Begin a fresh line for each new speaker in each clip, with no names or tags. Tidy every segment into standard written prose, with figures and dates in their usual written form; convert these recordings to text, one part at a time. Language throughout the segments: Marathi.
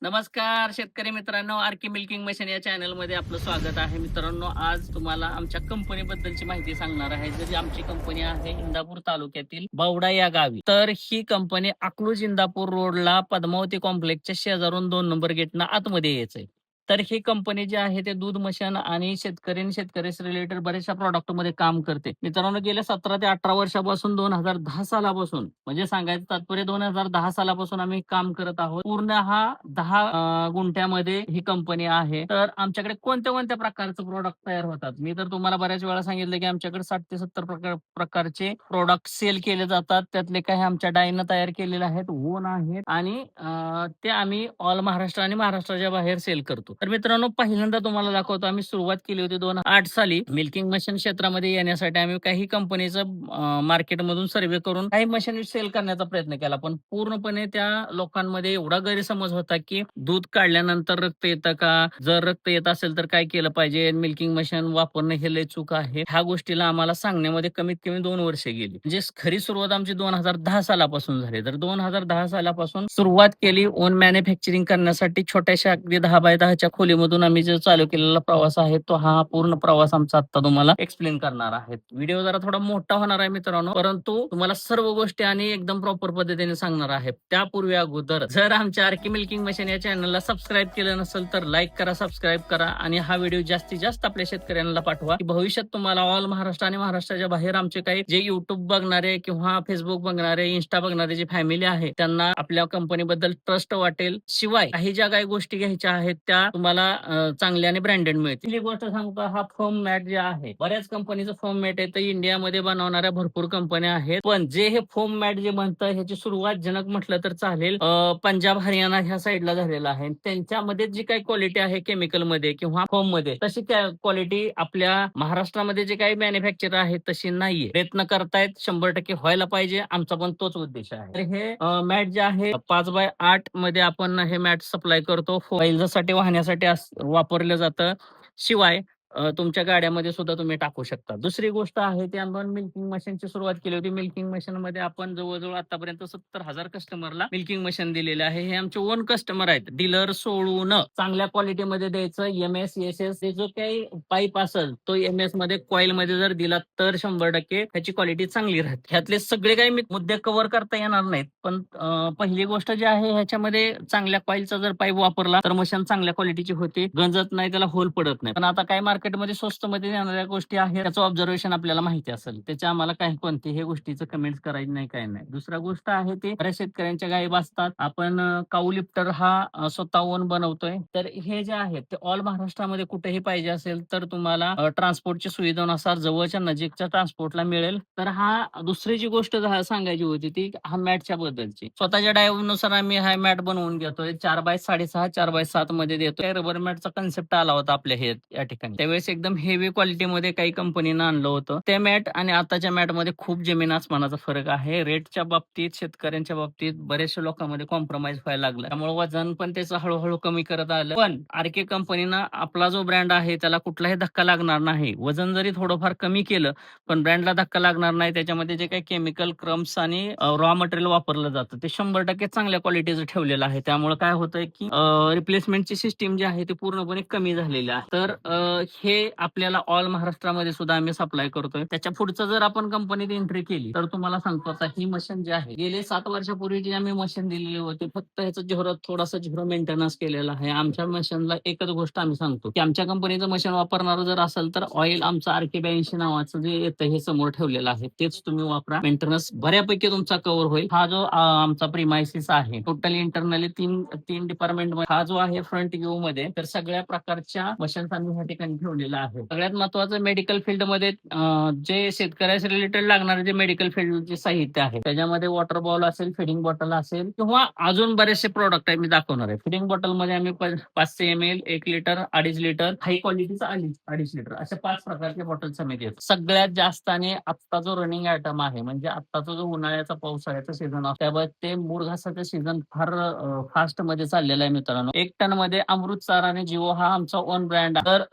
नमस्कार शेतकरी मित्रांनो, आरके मिल्किंग मशीन या चॅनलमध्ये आपलं स्वागत आहे. मित्रांनो, आज तुम्हाला आमच्या कंपनीबद्दलची माहिती सांगणार आहे. जी आमची कंपनी आहे इंदापूर तालुक्यातील बावडा या गावी. तर ही कंपनी अकलूज इंदापूर रोडला पद्मावती कॉम्प्लेक्सच्या शेजारून 2 नंबर गेटनं आतमध्ये यायचंय. तर ही कंपनी जी आहे ते दूध मशीन आणि शेतकरीशी रिलेटेड बऱ्याचशा प्रॉडक्टमध्ये काम करते. मित्रांनो, गेल्या 17 ते 18 वर्षापासून 2010 सालापासून म्हणजे सांगायचं तात्पर्य 2010 सालापासून आम्ही काम करत आहोत. पूर्ण हा 10 गुंठ्यामध्ये ही कंपनी आहे. तर आमच्याकडे कोणत्या-कोणत्या प्रकारचे प्रॉडक्ट तयार होतात. मी तर तुम्हाला बऱ्याच वेळा सांगितलं, की आमच्याकडे 60 ते 70 प्रकारचे प्रॉडक्ट सेल केले जातात. त्यातले काही आमच्या डायनं तयार केलेले आहेत, ओन आहेत आणि ते आम्ही ऑल महाराष्ट्र आणि महाराष्ट्राच्या बाहेर सेल करतो. तर मित्रांनो, पहिल्यांदा तुम्हाला दाखवतो. आम्ही सुरुवात केली होती 2008 साली मिल्किंग मशीन क्षेत्रामध्ये येण्यासाठी. आम्ही काही कंपनीचं मार्केटमधून सर्व्हे करून काही मशीन सेल करण्याचा प्रयत्न केला. पण पूर्णपणे त्या लोकांमध्ये एवढा गैरसमज होता, की दूध काढल्यानंतर रक्त येतं का? जर रक्त येत असेल तर काय केलं पाहिजे? मिल्किंग मशीन वापरणं हे लय चूक आहे. ह्या गोष्टीला आम्हाला सांगण्यामध्ये कमीत कमी 2 वर्ष गेली. म्हणजे खरी सुरुवात आमची 2010 सालापासून झाली. तर 2010 सालापासून सुरुवात केली ओन मॅन्युफॅक्चरिंग करण्यासाठी. छोट्याशा अगदी 10 बाय 10च्या खोलीमधून आम्ही जो चालू केलेला प्रवास आहे, तो हा पूर्ण प्रवास आमचा आता तुम्हाला एक्सप्लेन करणार आहे. व्हिडिओ जरा थोडा मोठा होणार आहे मित्रांनो, परंतु तुम्हाला सर्व गोष्टी आणि एकदम प्रॉपर पद्धतीने सांगणार आहे. त्यापूर्वी अगोदर जर आमच्या आरके मिल्किंग मशीन या चॅनलला सबस्क्राईब केलं नसेल तर लाईक करा, सबस्क्राईब करा आणि हा व्हिडिओ जास्तीत जास्त आपल्या शेतकऱ्यांना पाठवा, की भविष्यात तुम्हाला ऑल महाराष्ट्र आणि महाराष्ट्राच्या बाहेर आमचे काही जे युट्यूब बघणारे किंवा फेसबुक बघणारे, इन्स्टा बघणारे जे फॅमिली आहे, त्यांना आपल्या कंपनीबद्दल ट्रस्ट वाटेल. शिवाय काही ज्या काही गोष्टी घ्यायच्या आहेत त्या तुम्हाला चांगल्या आणि ब्रँडेड मिळतील. पहिली गोष्ट सांगतो, हा फोम मॅट जे आहे, बऱ्याच कंपनीचं फोम मॅट आहे. तर इंडियामध्ये बनवणाऱ्या भरपूर कंपन्या आहेत. पण जे हे फोम मॅट जे बनतं, ह्याची सुरुवात जनक म्हटलं तर चालेल पंजाब, हरियाणा ह्या साईडला झालेला आहे. त्यांच्यामध्ये जी काही क्वालिटी आहे केमिकलमध्ये किंवा फोममध्ये, तशी क्वालिटी आपल्या महाराष्ट्रामध्ये जे काही मॅन्युफॅक्चर आहे तशी नाहीये. प्रयत्न करतायत, 100% व्हायला पाहिजे. आमचा पण तोच उद्देश आहे. तर हे मॅट जे आहे 5 बाय 8 मध्ये आपण हे मॅट सप्लाय करतो. बैलासाठी वाहण्यासाठी वापरलं जातं. शिवाय तुमच्या गाड्यामध्ये सुद्धा तुम्ही टाकू शकता. दुसरी गोष्ट आहे, ती आपण मिल्किंग मशीनची सुरुवात केली होती. मिल्किंग मशीनमध्ये आपण जवळ-जवळ आतापर्यंत 70,000 कस्टमरला मिल्किंग मशीन दिलेले आहे. हे आमचे ओन कस्टमर आहेत. डीलर सोडून चांगल्या क्वालिटीमध्ये द्यायचं. एम-एस, एस-एस हे जो काही पाईप असेल, तो एम-एसमध्ये कॉइलमध्ये जर दिला तर 100% त्याची क्वालिटी चांगली राहते. ह्यातले सगळे काही मुद्दे कव्हर करता येणार नाहीत. पण पहिली गोष्ट जी आहे, ह्याच्यामध्ये चांगल्या कॉइलचा जर पाईप वापरला तर मशीन चांगल्या क्वालिटीची होते. गंजत नाही, त्याला होल पडत नाही. पण आता काय मार्केटमध्ये स्वस्तमध्ये येणाऱ्या गोष्टी आहेत, त्याचं ऑब्झर्वेशन आपल्याला माहिती असेल. त्याच्या आम्हाला काही कोणत्याही गोष्टीचं कमेंट्स करायची नाही, काही नाही. दुसरा गोष्ट आहे, ते बऱ्याच शेतकऱ्यांच्या गायी असतात. आपण काऊ लिफ्टर हा स्वतःहून बनवतोय. तर हे जे आहे ते ऑल महाराष्ट्रामध्ये कुठेही पाहिजे असेल तर तुम्हाला ट्रान्सपोर्टची सुविधेनुसार जवळच्या नजीकच्या ट्रान्सपोर्टला मिळेल. तर हा दुसरी जी गोष्ट सांगायची होती ती हा मॅटच्या बद्दलची. स्वतःच्या डायनुसार आम्ही हा मॅट बनवून घेतोय. 4 बाय 6.5, 4 बाय 7 मध्ये देतोय. रबर मॅटचा कन्सेप्ट आला होता आपल्या या ठिकाणी. त्यावेळेस एकदम हेवी क्वालिटीमध्ये काही कंपनीनं आणलं होतं. ते मॅट आणि आताच्या मॅटमध्ये खूप जमीन आसमानाचा फरक आहे. रेटच्या बाबतीत, शेतकऱ्यांच्या बाबतीत बऱ्याचशा लोकांमध्ये कॉम्प्रोमाइज व्हायला लागलं. त्यामुळे वजन पण त्याचं हळूहळू कमी करत आलं. पण आरके कंपनीनं आपला जो ब्रँड आहे त्याला कुठलाही धक्का लागणार नाही. वजन जरी थोडंफार कमी केलं पण ब्रँडला धक्का लागणार नाही. त्याच्यामध्ये जे काही केमिकल, क्रम्स आणि रॉ मटेरियल वापरलं जातं ते 100% चांगल्या क्वालिटीचं ठेवलेलं आहे. त्यामुळे काय होतंय, की रिप्लेसमेंटची सिस्टीम जी आहे ती पूर्णपणे कमी झालेली आहे. तर हे आपल्याला ऑल महाराष्ट्रामध्ये सुद्धा आम्ही सप्लाय करतोय. त्याच्या पुढचं जर आपण कंपनीत एंट्री केली तर तुम्हाला सांगतो, आता ही मशीन जी आहे गेले 7 वर्षापूर्वी जी आम्ही मशीन दिलेली होती, फक्त ह्याचं थोडासा झिरो मेंटेनन्स केलेला आहे. आमच्या मशीनला एकच गोष्ट आम्ही सांगतो, की आमच्या कंपनीचं मशीन वापरणार जर असेल तर ऑइल आमचं आरके 82 नावाचं जे येतं हे समोर ठेवलेलं आहे तेच तुम्ही वापरा. मेंटेनन्स बऱ्यापैकी तुमचा कव्हर होईल. हा जो आमचा प्रिमायसिस आहे, टोटली इंटरनली तीन डिपार्टमेंट हा जो आहे फ्रंट व्ह्यू मध्ये, तर सगळ्या प्रकारच्या मशीन्स आम्ही ह्या ठिकाणी ठेवलेला आहे. सगळ्यात महत्वाचं मेडिकल फील्डमध्ये जे शेतकऱ्याशी रिलेटेड लागणारे जे मेडिकल फील्डचे साहित्य आहे त्याच्यामध्ये वॉटर बॉल असेल, फिडिंग बॉटल असेल किंवा अजून बरेचसे प्रोडक्ट आहे मी दाखवणार आहे. फिडिंग बॉटल मध्ये आम्ही 500 ml, 1 लिटर, 2.5 लिटर, हाय क्वालिटीचा 2.5 लिटर अशा 5 प्रकारच्या बॉटल्स आम्ही देतो. सगळ्यात जास्त आणि आत्ता जो रनिंग आयटम आहे म्हणजे आत्ताचा जो उन्हाळ्याचा पावसाळ्याचा सीझन असतो त्यामुळे ते मुरघासाचं सीझन फार फास्ट मध्ये चाललेलं आहे मित्रांनो. 1 टन मध्ये अमृत सार आणि जिओ हा आमचा ओन ब्रँड. तर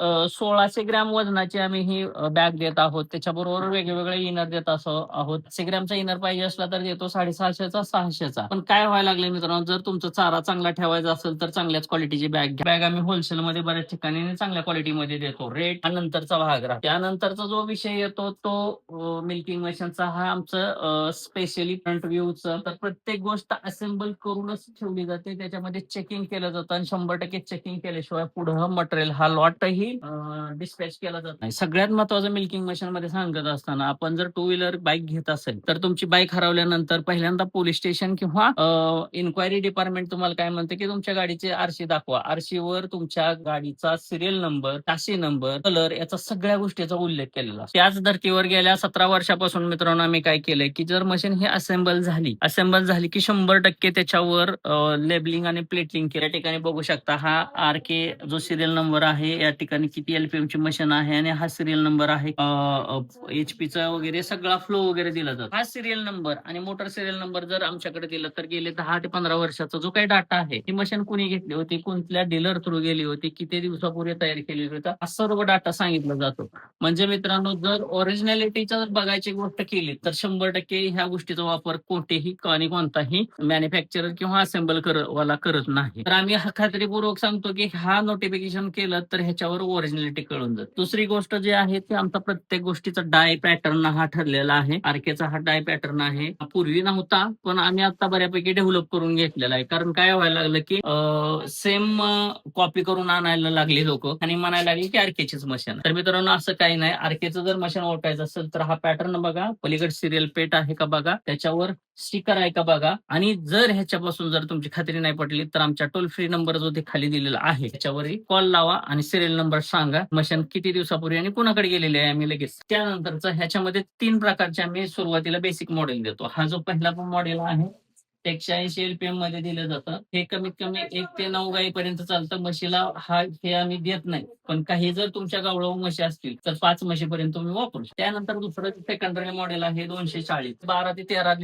1600 ग्रॅम वजनाची आम्ही ही बॅग देत आहोत. त्याच्याबरोबर वेगवेगळे इनर देत आहोत. 100 ग्रॅमचा इनर पाहिजे असला तर देतो 650चा 600चा. पण काय व्हायला लागलंय मित्रांनो, जर तुमचा चारा चांगला ठेवायचा असेल तर चांगल्याच क्वालिटीची बॅग घ्या. बॅग आम्ही होलसेलमध्ये बऱ्याच ठिकाणी चांगल्या क्वालिटीमध्ये देतो. रेट हा नंतरचा भाग राहतो. त्यानंतरचा जो विषय येतो तो मिल्किंग मशीनचा. हा आमचं स्पेशली फ्रंट व्ह्यूचं. तर प्रत्येक गोष्ट असेंबल करूनच ठेवली जाते. त्याच्यामध्ये चेकिंग केलं जातं आणि 100% चेकिंग केल्याशिवाय पुढं मटेरियल हा लॉटही डिस्पॅच केला जात नाही. सगळ्यात महत्वाचं मिल्किंग मशीन मध्ये सांगत असताना, आपण जर 2 व्हीलर बाईक घेत असेल तर तुमची बाईक हरवल्यानंतर पहिल्यांदा पोलीस स्टेशन किंवा इन्क्वायरी डिपार्टमेंट तुम्हाला काय म्हणते की तुमच्या गाडीचे आरसी दाखवा. आरसीवर तुमच्या गाडीचा सिरियल नंबर, चॅसी नंबर, कलर याचा सगळ्या गोष्टीचा उल्लेख केलेला असतो. त्याच धर्तीवर गेल्या 17 वर्षापासून मित्रांनो आम्ही काय केलंय की जर मशीन ही असेंबल झाली की 100% त्याच्यावर लेबलिंग आणि प्लेटिंग केल्या ठिकाणी बघू शकता. हा आरके जो सिरियल नंबर आहे, या ठिकाणी किती एलपीएम ची मशीन आहे आणि हा सिरियल नंबर आहे, एचपीचा वगैरे सगळा फ्लो वगैरे दिला जातो. हा सिरियल नंबर आणि मोटर सिरियल नंबर जर आमच्याकडे दिला तर गेले 10 ते 15 वर्षाचा जो काही डाटा आहे, ही मशीन कुणी घेतली होती, कोणत्या डीलर थ्रू गेली होती, किती दिवसापूर्वी तयार केली होती, हा सर्व डाटा सांगितला जातो. म्हणजे मित्रांनो, जर ओरिजिनॅलिटीचा बघायची गोष्ट केली तर 100% ह्या गोष्टीचा वापर कोणतेही आणि कोणताही मॅन्युफॅक्चरर किंवा असेंबल वाला करत नाही. तर आम्ही खात्रीपूर्वक सांगतो की हा नोटिफिकेशन केलं तर ह्याच्यावर ओरिजिनॅलिटी कळून जाते. दुसरी गोष्ट जी आहे ती आमचा प्रत्येक गोष्टीचा डाय पॅटर्न हा ठरलेला आहे. आरकेचा हा डाय पॅटर्न आहे. पूर्वी नव्हता, पण आम्ही आता बऱ्यापैकी डेव्हलप करून घेतलेला आहे. कारण काय व्हायला लागलं की सेम कॉपी करून आणायला लागले लोक आणि म्हणायला लागले की आरकेचीच मशीन. तर मित्रांनो, असं काही नाही. आरकेचं जर मशीन ओळखायचं असेल तर हा पॅटर्न बघा, पलीकडे सिरियल पेट आहे का बघा, त्याच्यावर स्टिकर आहे का बघा, आणि जर ह्याच्यापासून जर तुमची खात्री नाही पडली तर आमच्या टोल फ्री नंबर जो ते खाली दिलेला आहे त्याच्यावरही कॉल लावा आणि सिरियल नंबर सांगा, मशीन किती दिवसापूर्वी आणि कुणाकडे गेलेली आहे आम्ही लगेच. त्यानंतरचा ह्याच्यामध्ये 3 प्रकारचे आम्ही सुरुवातीला बेसिक मॉडेल देतो. हा जो पहिला मॉडेल आहे 180 एलपीएम मध्ये दिलं जातं. हे कमीत कमी 1 ते 9 गाईपर्यंत चालतं. म्हशीला हे आम्ही देत नाही, पण काही जर तुमच्या गावळा म्हशी असतील तर 5 म्हशीपर्यंत तुम्ही वापरू शकता. त्यानंतर दुसरं सेकंडरी मॉडेल आहे 240, 12 ते 13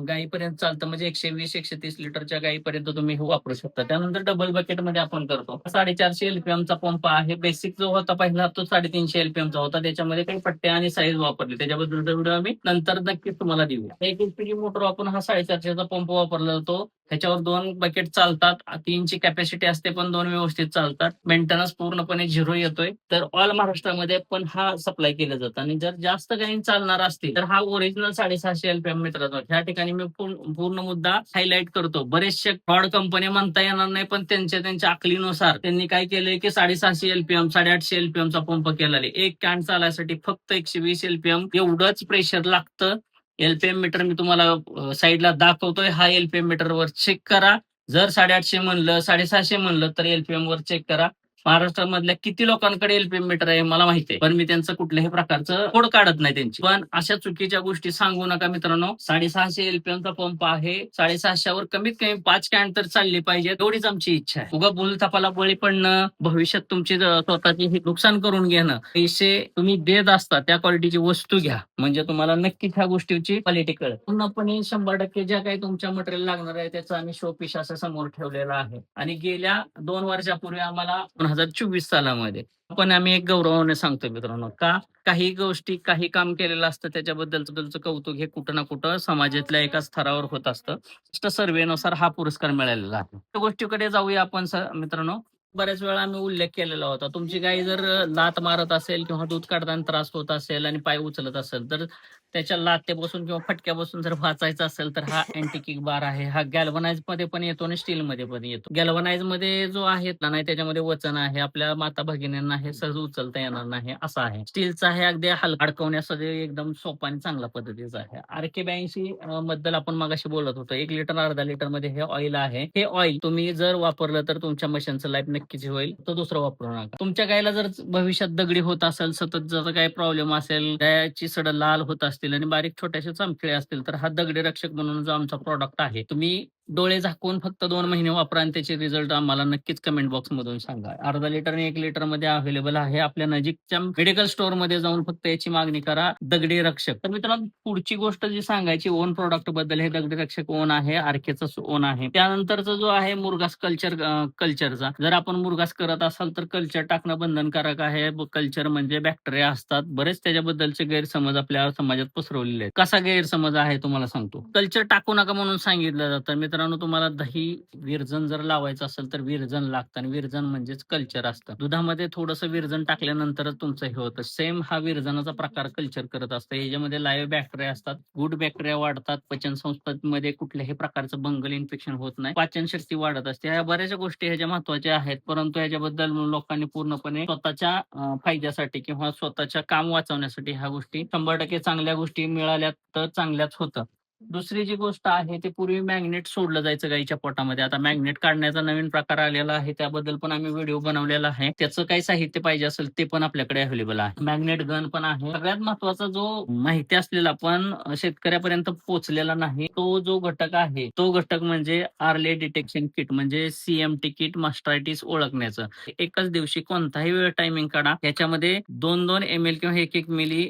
गाईपर्यंत चालतं. म्हणजे 120-130 लिटरच्या गाईपर्यंत तुम्ही हे वापरू शकता. त्यानंतर डबल बकेट मध्ये आपण करतो. 450 एलपीएमचा पंप आहे. बेसिक जो होता पहिला तो 350 एलपीएमचा होता. त्याच्यामध्ये काही पट्ट्या आणि साईज वापरली, त्याच्याबद्दल व्हिडिओ आम्ही नंतर नक्कीच तुम्हाला देऊया. एक एचपीची मोटर वापरून हा 450चा पंप वापरला जातो. ह्याच्यावर 2 बकेट चालतात. 3 ची कॅपॅसिटी असते, पण 2 व्यवस्थित चालतात. मेंटेनन्स पूर्णपणे 0 येतोय. तर ऑल महाराष्ट्रामध्ये पण हा सप्लाय केला जातो. आणि जर जास्त काही चालणार असतील तर हा ओरिजिनल 650 एलपीएम मित्रांनो. ह्या ठिकाणी मी पूर्ण मुद्दा हायलाइट करतो. बरेचसे फ्रॉड कंपनी म्हणता येणार नाही, पण त्यांच्या अकलीनुसार त्यांनी काय केलंय की 650 एलपीएम 850 एलपीएमचा पंप केला. एक कॅन चालायसाठी फक्त 120 एलपीएम एवढंच प्रेशर लागतं. एलपीएम मीटर मी तुम्हाला साईडला दाखवतोय. हा एलपीएम मीटर वर चेक करा. जर 850 म्हणलं 750 म्हणलं तर एलपीएम वर चेक करा. महाराष्ट्रामधल्या किती लोकांकडे एलपीएम मीटर आहे मला माहिती आहे, पण मी त्यांचं कुठल्याही प्रकारचं कोड काढत नाही त्यांची. पण अशा चुकीच्या गोष्टी सांगू नका मित्रांनो. 650 एलपीएमचा पंप आहे. 650 वर कमीत कमी 5 कॅन तर चालली पाहिजे, एवढीच आमची इच्छा आहे. उगा भूलथापाला बळी पडणं, भविष्यात तुमची स्वतःची नुकसान करून घेणं, पैसे तुम्ही देत असता त्या क्वालिटीची वस्तू घ्या, म्हणजे तुम्हाला नक्कीच ह्या गोष्टीची क्वालिटी कळेल. पूर्णपणे 100% ज्या काही तुमच्या मटेरियल लागणार आहे त्याचा आम्ही शोपीस असं समोर ठेवलेला आहे. आणि गेल्या 2 वर्षापूर्वी आम्हाला 2024 सालामध्ये पण आम्ही एक गौरवाने सांगतोय मित्रांनो, का काही गोष्टी काही काम केलेलं असतं त्याच्याबद्दलचं कौतुक हे कुठं ना कुठं समाजातल्या एका स्तरावर होत असतं. सर्वेनुसार हा पुरस्कार मिळालेला आहे. त्या गोष्टीकडे जाऊया आपण मित्रांनो. बऱ्याच वेळा आम्ही उल्लेख केलेला होता, तुमची गाय जर लात मारत असेल किंवा दूध काढताना त्रास होत असेल आणि पाय उचलत असेल तर त्याच्या लातेपासून किंवा फटक्यापासून जर वाचायचं असेल तर हा अँटी किक बार आहे. हा गॅल्वनाइज मध्ये पण येतो आणि स्टील मध्ये पण येतो. गॅल्वनाइज मध्ये जो आहे ना, नाही त्याच्यामध्ये वचन आहे, आपल्या माता भगिनींना हे सहज उचलता येणार नाही असं आहे. स्टीलचा आहे अगदी हलका अडकवण्यासाठी एकदम सोपा आणि चांगला पद्धतीचा आहे. आरके 82 बद्दल आपण मगाशी बोलत होतो. 1 लिटर अर्धा लिटर मध्ये हे ऑइल आहे. हे ऑइल तुम्ही जर वापरलं तर तुमच्या मशीनचं लाईफ नक्कीच होईल. तो दुसरं वापरू नका. तुमच्या गायला जर भविष्यात दगडी होत असेल, सतत जर काही प्रॉब्लेम असेल, गायची सड लाल होत असतील आणि बारीक छोट्याशा चमखिळे असतील तर हा दगडी रक्षक म्हणून जो आमचा प्रॉडक्ट आहे तुम्ही डोळे झाकून फक्त 2 महिने वापरा आणि त्याचे रिझल्ट आम्हाला नक्कीच कमेंट बॉक्समधून सांगा. अर्धा लिटर आणि 1 लिटरमध्ये अवेलेबल आहे. आपल्या नजीकच्या मेडिकल स्टोअरमध्ये जाऊन फक्त याची मागणी करा. दगडी रक्षक. तर मित्रांनो पुढची गोष्ट जी सांगायची ओन प्रॉडक्टबद्दल हे दगडी रक्षक ओन आहे, आर्केचा ओन आहे. त्यानंतरचा जो आहे मुरघास कल्चरचा. जर आपण मुरघास करत असाल तर कल्चर टाकणं बंधनकारक आहे. कल्चर म्हणजे बॅक्टेरिया असतात. बरेच त्याच्याबद्दलचे गैरसमज आपल्या समाजात पसरवलेले आहेत. कसा गैरसमज आहे तुम्हाला सांगतो. कल्चर टाकू नका म्हणून सांगितलं जातं. मित्रांनो तुम्हाला दही विरजन जर लावायचं असेल तर विरजन लागतं आणि विरजन म्हणजेच कल्चर असतं. दुधामध्ये थोडंसं विरजन टाकल्यानंतरच तुमचं हे होतं. सेम हा विरजनाचा प्रकार कल्चर करत असतं. याच्यामध्ये लाईव्ह बॅक्टेरिया असतात. गुड बॅक्टेरिया वाढतात. पचन संस्थांमध्ये कुठल्याही प्रकारचं बंगल इन्फेक्शन होत नाही. पाचन शक्ती वाढत असते. ह्या बऱ्याचशा गोष्टी ह्याच्या महत्त्वाच्या आहेत. परंतु ह्याच्याबद्दल लोकांनी पूर्णपणे स्वतःच्या फायद्यासाठी किंवा स्वतःच्या काम वाचवण्यासाठी ह्या गोष्टी 100% चांगल्या गोष्टी मिळाल्या तर चांगल्याच होतं. दुसरी जी गोष्ट आहे ते पूर्वी मॅग्नेट सोडलं जायचं गाईच्या पोटामध्ये. आता मॅग्नेट काढण्याचा नवीन प्रकार आलेला आहे. त्याबद्दल पण आम्ही व्हिडिओ बनवलेला आहे. त्याचं काही साहित्य पाहिजे असेल ते पण आपल्याकडे अवेलेबल आहे. मॅग्नेट गन पण आहे. सगळ्यात महत्त्वाचा जो माहिती असलेला पण शेतकऱ्यापर्यंत पोहोचलेला नाही तो जो घटक आहे तो घटक म्हणजे आर्ले डिटेक्शन किट म्हणजे सीएमटी किट मास्टरायटिस ओळखण्याचं. एकाच दिवशी कोणताही वेळ टायमिंग काढा. याच्यामध्ये 2-2 ml किंवा 1-1 मिली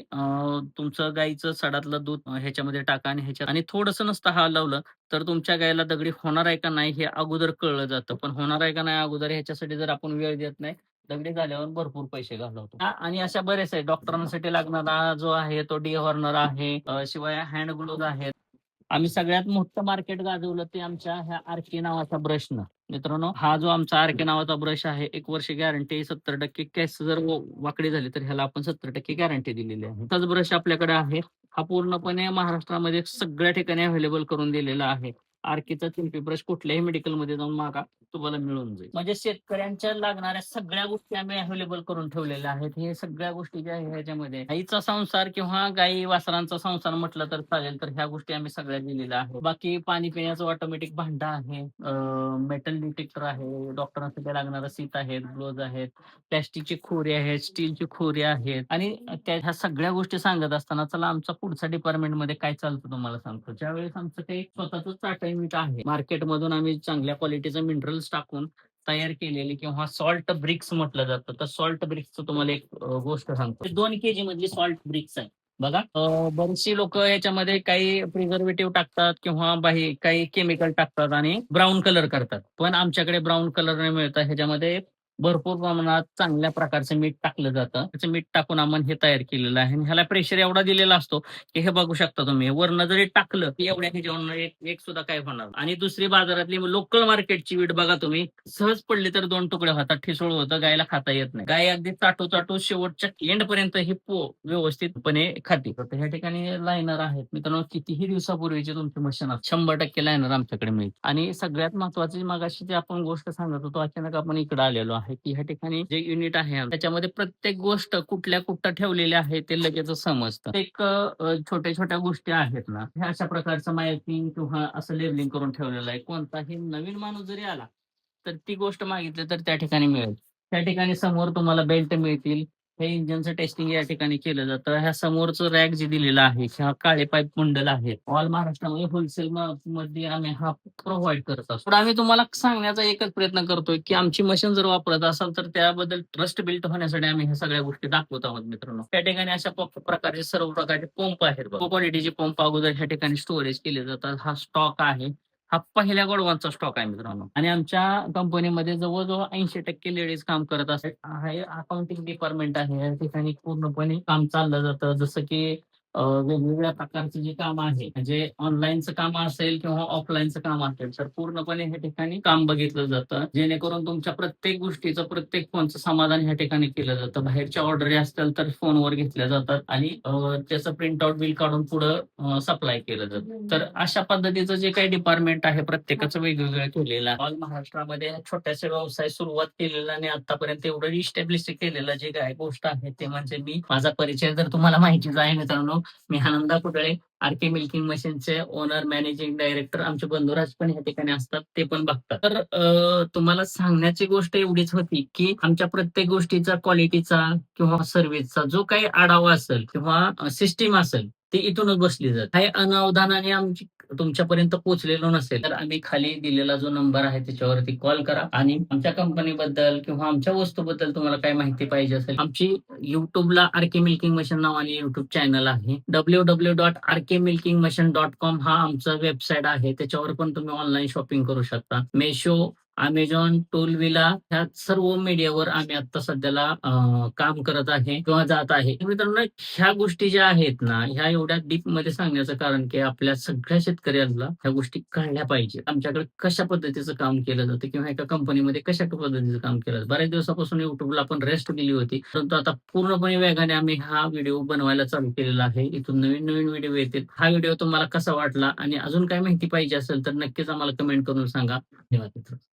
तुमचं गाईचं सडातलं दूध ह्याच्यामध्ये टाका आणि ह्याच्यात आणि थोडंसं नुसतं हलवलं तर तुमच्या गायीला दगडी होणार आहे का नाही हे अगोदर कळलं जातं. पण होणार आहे का नाही अगोदर ह्याच्यासाठी जर आपण वेळ देत नाही दगडी झाल्यावर भरपूर पैसे घालवतो. आणि अशा बरेच आहे. डॉक्टरांसाठी लागणारा जो आहे तो डी-हॉर्नर आहे. शिवाय हँड ग्लोव्हज आहेत. आम्ही सगळ्यात मोठं मार्केट गाजवलं ते आमच्या ह्या आर-के नावाच्या ब्रशनं. मित्रांनो, हा जो आमचा आर-के नावाचा ब्रश आहे, 1 वर्ष गॅरंटी 70% केस जर वाकडी झाली तर ह्याला आपण 70% गॅरंटी दिलेली आहे. तोच ब्रश आपल्याकडे आहे. हा पूर्णपणे महाराष्ट्रामध्ये सगळ्या ठिकाणी अवेलेबल करून दिलेला आहे. आर-केचा चिंपी ब्रश कुठल्याही मेडिकलमध्ये जाऊन मागा, तुम्हाला मिळून जाईल. म्हणजे शेतकऱ्यांच्या लागणाऱ्या सगळ्या गोष्टी आम्ही अवेलेबल करून ठेवलेल्या आहेत. हे सगळ्या गोष्टी ज्या आहेत ह्याच्यामध्ये गाईचा संसार किंवा गाई वासरांचा संसार म्हटलं तर चालेल, तर ह्या गोष्टी आम्ही सगळ्या दिलेल्या आहेत. बाकी पाणी पिण्याचं ऑटोमॅटिक भांडं आहे, मेटल डिटेक्टर आहे, डॉक्टरांसाठी लागणारं सीट आहेत, ग्लोव्ज आहेत, प्लास्टिकची खोरी आहेत, स्टीलची खोरी आहेत आणि ह्या सगळ्या गोष्टी सांगत असताना चला आमचा पुढचा डिपार्टमेंटमध्ये काय चालतं तुम्हाला सांगतो. ज्यावेळेस आमचं काही स्वतःच चाटा मीठ आहे. मार्केटमधून आम्ही चांगल्या क्वालिटीचं मिनरल्स टाकून तयार केलेली किंवा सॉल्ट ब्रिक्स म्हटलं जातं. तर सॉल्ट ब्रिक्सचं तुम्हाला एक गोष्ट सांगतो. 2 केजी मधली सॉल्ट ब्रिक्स आहे. बघा बरीचशी लोकं याच्यामध्ये काही प्रिझर्व्हेटिव्ह टाकतात किंवा काही केमिकल टाकतात आणि ब्राउन कलर करतात. पण आमच्याकडे ब्राउन कलर नाही मिळतं. ह्याच्यामध्ये भरपूर प्रमाणात चांगल्या प्रकारचं मीठ टाकलं जातं. त्याचं मीठ टाकून आपण हे तयार केलेलं आहे आणि ह्याला प्रेशर एवढा दिलेला असतो, की हे बघू शकता तुम्ही. वरनं जरी टाकलं, की एवढ्या ह्याच्यावरनं एक सुद्धा काही होणार नाही. आणि दुसरी बाजारातली लोकल मार्केटची वीट बघा तुम्ही. सहज पडली तर 2 तुकडे होतात, ठिसूळ होतं, गायला खाता येत नाही. गाय अगदी चाटू शेवटच्या एंडपर्यंत ही व्यवस्थितपणे खाते. तर ह्या ठिकाणी लायनर आहेत. मित्रांनो कितीही दिवसापूर्वीचे तुमचे मशीन 100% लायनर आमच्याकडे मिळेल. आणि सगळ्यात महत्त्वाची मगाशी जी आपण गोष्ट सांगत होतो, अचानक आपण इकडे आलेलो आहे, की ह्या ठिकाणी जे युनिट आहे त्याच्यामध्ये प्रत्येक गोष्ट कुठल्या कुठं ठेवलेली आहे ते लगेच समजतं. एक छोट्या-छोट्या गोष्टी आहेत ना, ह्या अशा प्रकारचं मार्किंग किंवा असं लेबलिंग करून ठेवलेलं आहे. कोणताही नवीन माणूस जरी आला, तर ती गोष्ट मागितली तर त्या ठिकाणी मिळेल. त्या ठिकाणी समोर तुम्हाला बेल्ट मिळतील. हे इंजिनचं टेस्टिंग या ठिकाणी केलं जातं. ह्या समोरचं रॅक जे दिलेलं आहे किंवा काळे पाईप बंडल आहेत. ऑल महाराष्ट्रामध्ये होलसेल मध्ये आम्ही हा प्रोव्हाईड करत असतो. तर आम्ही तुम्हाला सांगण्याचा एकच प्रयत्न करतोय, की आमची मशीन जर वापरत असाल तर त्याबद्दल ट्रस्ट बिल्ड होण्यासाठी आम्ही ह्या सगळ्या गोष्टी दाखवत आहोत मित्रांनो. त्या ठिकाणी अशा प्रकारचे सर्व प्रकारचे पंप आहेत. क्वालिटीचे पंप अगोदर ह्या ठिकाणी स्टोरेज केले जातात. हा स्टॉक आहे. हा पहिल्या गोडवांचा स्टॉक आहे मित्रांनो. आणि आमच्या कंपनीमध्ये जवळ-जवळ 80% लेडीज काम करत असतात. हे अकाउंटिंग डिपार्टमेंट आहे. या ठिकाणी पूर्णपणे काम चाललं जातं. जसं की वेगवेगळ्या प्रकारचं जे काम आहे, म्हणजे ऑनलाईनचं काम असेल किंवा ऑफलाईनचं काम असेल, तर पूर्णपणे ह्या ठिकाणी काम बघितलं जातं. जेणेकरून तुमच्या प्रत्येक गोष्टीचं, प्रत्येक फोनचं समाधान ह्या ठिकाणी केलं जातं. बाहेरच्या ऑर्डरी असतील तर फोनवर घेतल्या जातात आणि त्याचं प्रिंटआउट बिल काढून पुढं सप्लाय केलं जातं. तर अशा पद्धतीचं जे काही डिपार्टमेंट आहे प्रत्येकाचं वेगवेगळं केलेलं आहे. ऑल महाराष्ट्रामध्ये छोट्याशा व्यवसाय सुरुवात केलेला आणि आतापर्यंत एवढं इस्टॅब्लिश केलेलं जे काही गोष्ट आहे ते म्हणजे माझा परिचय जर तुम्हाला माहितीच आहे मित्रांनो. मी आनंदा पुतळे. आरके मिल्किंग मशीनचे ओनर, मॅनेजिंग डायरेक्टर आमचे बंधुराज पण या ठिकाणी असतात, ते पण बघतात. तर तुम्हाला सांगण्याची गोष्ट एवढीच होती, की आमच्या प्रत्येक गोष्टीचा, क्वालिटीचा किंवा सर्व्हिसचा जो काही आढावा असेल किंवा सिस्टीम असेल, ती इथूनच बसली जाते. काही अनावधानाने आमची तुमच्यापर्यंत पोहोचलेलो नसेल, तर आम्ही खाली दिलेला जो नंबर आहे त्याच्यावरती कॉल करा आणि आमच्या कंपनीबद्दल किंवा आमच्या वस्तूबद्दल तुम्हाला काय माहिती पाहिजे असेल, आमची YouTubeला आरके मिल्किंग मशीन नावाने YouTube चॅनल आहे. www.rkmilkingmachine.com हा आमचा वेबसाईट आहे. त्याच्यावर पण तुम्ही ऑनलाईन शॉपिंग करू शकता. Meesho, Amazon, टूलविला ह्या सर्व मीडियावर आम्ही आता सध्याला काम करत आहे किंवा जात आहे. तर मित्रांनो, ह्या गोष्टी ज्या आहेत ना, ह्या एवढ्या डीप मध्ये सांगण्याचं कारण की आपल्या सगळ्या शेतकऱ्यांना ह्या गोष्टी कळल्या पाहिजेत. आमच्याकडे कशा पद्धतीचं काम केलं जातं किंवा एका कंपनीमध्ये कशा पद्धतीचं काम केलं जातं. बऱ्याच दिवसापासून YouTubeला आपण रेस्ट दिली होती. परंतु आता पूर्णपणे वेगाने आम्ही हा व्हिडिओ बनवायला चालू केलेला आहे. इथून नवीन-नवीन व्हिडिओ येतील. हा व्हिडिओ तुम्हाला कसा वाटला आणि अजून काय माहिती पाहिजे असेल तर नक्कीच आम्हाला कमेंट करून सांगा. धन्यवाद मित्रांनो.